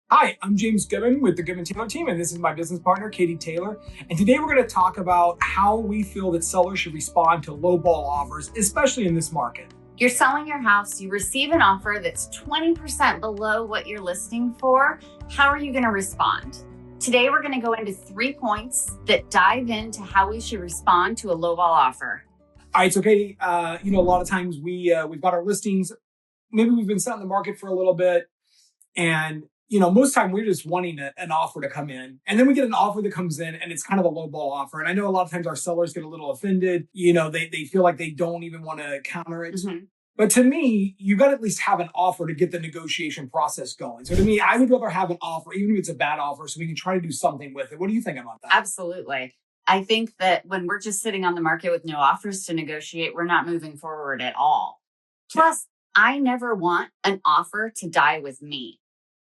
Hi, I'm James Goodman with the Goodman Taylor team, and this is my business partner, Katie Taylor. And today we're going to talk about how we feel that sellers should respond to lowball offers, especially in this market. You're selling your house, you receive an offer that's 20% below what you're listing for. How are you going to respond? Today, we're going to go into 3 points that dive into how we should respond to a lowball offer. All right, so Katie, a lot of times we've got our listings. Maybe we've been set in the market for a little bit, and most time we're just wanting an offer to come in. And then we get an offer that comes in and it's kind of a low ball offer. And I know a lot of times our sellers get a little offended. They feel like they don't even want to counter it. Mm-hmm. But to me, you got to at least have an offer to get the negotiation process going. So to me, I would rather have an offer, even if it's a bad offer, so we can try to do something with it. What do you think about that? Absolutely. I think that when we're just sitting on the market with no offers to negotiate, we're not moving forward at all. Plus, I never want an offer to die with me.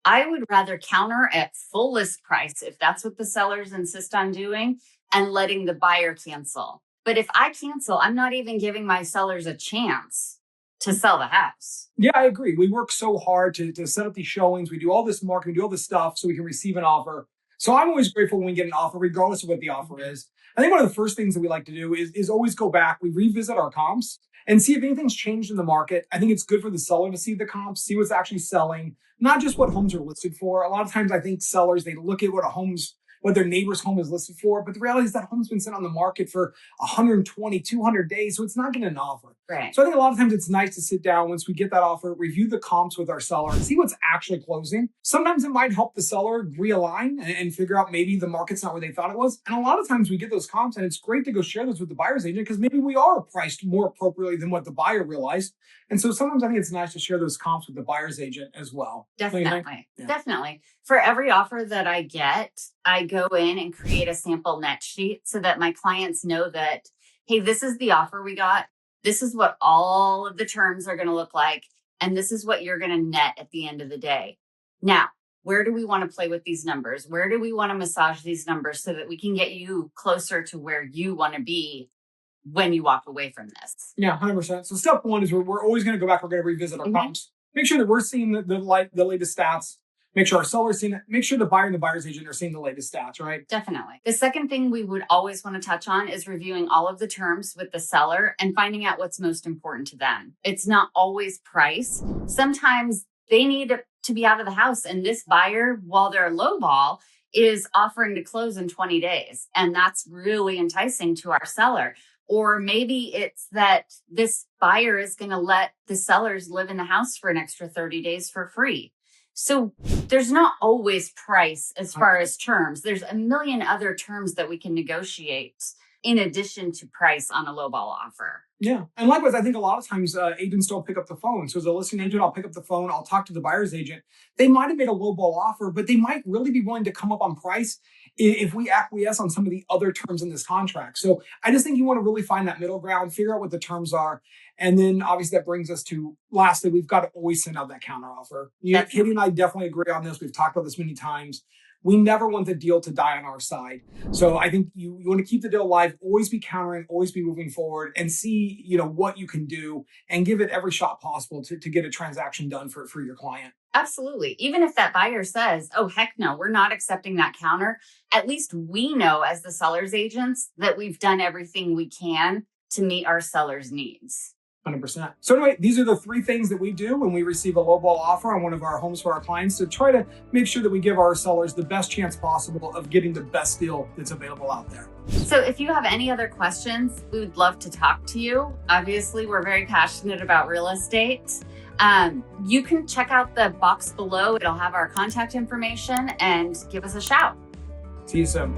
I would rather counter at full list price if that's what the sellers insist on doing and letting the buyer cancel. But if I cancel, I'm not even giving my sellers a chance to sell the house. Yeah, I agree. We work so hard to set up these showings. We do all this marketing, do all this stuff so we can receive an offer. So I'm always grateful when we get an offer, regardless of what the offer is. I think one of the first things that we like to do is always go back. We revisit our comps and see if anything's changed in the market. I think it's good for the seller to see the comps, see what's actually selling, not just what homes are listed for. A lot of times I think sellers, they look at what their neighbor's home is listed for, but the reality is that home's been sitting on the market for 120, 200 days, so it's not getting an offer. Right. So I think a lot of times it's nice to sit down once we get that offer, review the comps with our seller, and see what's actually closing. Sometimes it might help the seller realign and figure out maybe the market's not where they thought it was. And a lot of times we get those comps, and it's great to go share those with the buyer's agent because maybe we are priced more appropriately than what the buyer realized. And so sometimes I think it's nice to share those comps with the buyer's agent as well. Definitely. Yeah. Definitely. For every offer that I get, I go in and create a sample net sheet so that my clients know that, hey, this is the offer we got. This is what all of the terms are going to look like. And this is what you're going to net at the end of the day. Now, where do we want to play with these numbers? Where do we want to massage these numbers so that we can get you closer to where you want to be when you walk away from this? Yeah, 100%. So step one is we're always going to go back. We're going to revisit our comps. Make sure that we're seeing the latest stats. Make sure our seller's seeing it. Make sure the buyer and the buyer's agent are seeing the latest stats, right? Definitely. The second thing we would always want to touch on is reviewing all of the terms with the seller and finding out what's most important to them. It's not always price. Sometimes they need to be out of the house. And this buyer, while they're lowball, is offering to close in 20 days. And that's really enticing to our seller. Or maybe it's that this buyer is going to let the sellers live in the house for an extra 30 days for free. So there's not always price as far as terms. There's a million other terms that we can negotiate in addition to price on a lowball offer. Yeah. And likewise, I think a lot of times agents don't pick up the phone. So as a listing agent, I'll pick up the phone. I'll talk to the buyer's agent. They might have made a lowball offer, but they might really be willing to come up on price if we acquiesce on some of the other terms in this contract. So I just think you want to really find that middle ground, figure out what the terms are. And then obviously that brings us to, lastly, we've got to always send out that counter offer. Katie and I definitely agree on this. We've talked about this many times. We never want the deal to die on our side. So I think you want to keep the deal alive, always be countering, always be moving forward and see, what you can do and give it every shot possible to get a transaction done for your client. Absolutely. Even if that buyer says, oh, heck no, we're not accepting that counter. At least we know as the seller's agents that we've done everything we can to meet our seller's needs. 100%. So anyway, these are the 3 things that we do when we receive a lowball offer on one of our homes for our clients to try to make sure that we give our sellers the best chance possible of getting the best deal that's available out there. So if you have any other questions, we would love to talk to you. Obviously, we're very passionate about real estate. You can check out the box below. It'll have our contact information and give us a shout. See you soon.